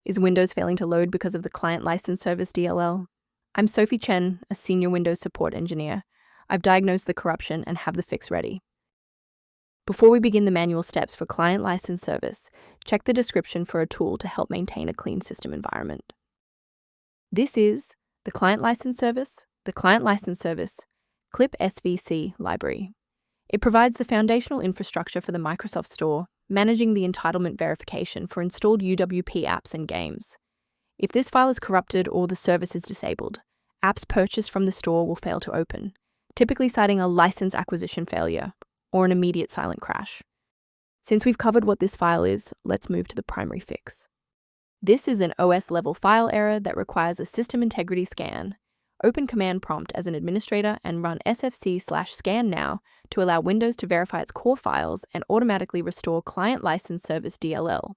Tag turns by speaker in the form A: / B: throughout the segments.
A: Is Windows failing to load because of the Client License Service DLL? I'm Sophie Chen, a senior Windows support engineer. I've diagnosed the corruption and have the fix ready. Before we begin the manual steps for Client License Service, check the description for a tool to help maintain a clean system environment. This is the Client License Service, Clipsvc library. It provides the foundational infrastructure for the Microsoft Store, managing the entitlement verification for installed UWP apps and games. If this file is corrupted or the service is disabled, apps purchased from the store will fail to open, typically citing a license acquisition failure or an immediate silent crash. Since we've covered what this file is, let's move to the primary fix. This is an OS-level file error that requires a system integrity scan. Open Command Prompt as an administrator and run sfc/scan now to allow Windows to verify its core files and automatically restore Client License Service DLL.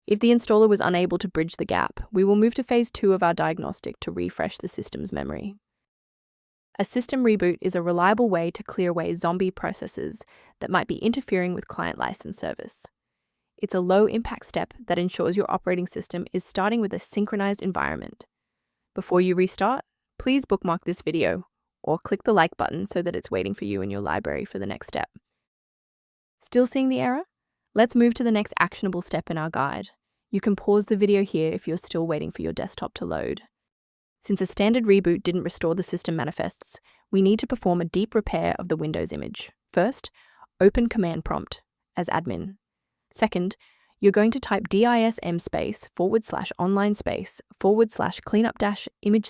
A: If the installer was unable to bridge the gap, we will move to phase 2 of our diagnostic to refresh the system's memory. A system reboot is a reliable way to clear away zombie processes that might be interfering with Client License Service. It's a low-impact step that ensures your operating system is starting with a synchronized environment. Before you restart, please bookmark this video or click the like button so that it's waiting for you in your library for the next step. Still seeing the error? Let's move to the next actionable step in our guide. You can pause the video here if you're still waiting for your desktop to load. Since a standard reboot didn't restore the system manifests, we need to perform a deep repair of the Windows image. First, open Command Prompt as admin. Second, you're going to type DISM /online /cleanup-image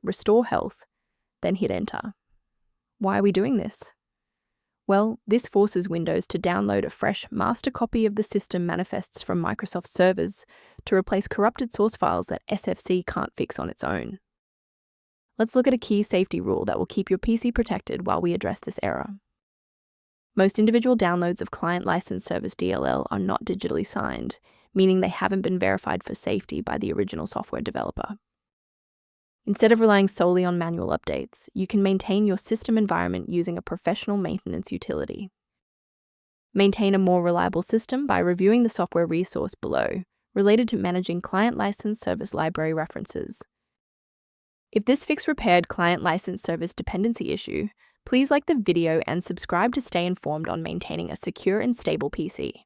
A: /restore health, then hit enter. Why are we doing this? Well, this forces Windows to download a fresh master copy of the system manifests from Microsoft servers to replace corrupted source files that SFC can't fix on its own. Let's look at a key safety rule that will keep your PC protected while we address this error. Most individual downloads of Client License Service DLL are not digitally signed, meaning they haven't been verified for safety by the original software developer. Instead of relying solely on manual updates, you can maintain your system environment using a professional maintenance utility. Maintain a more reliable system by reviewing the software resource below, related to managing Client License Service library references. If this fix repaired Client License Service dependency issue, please like the video and subscribe to stay informed on maintaining a secure and stable PC.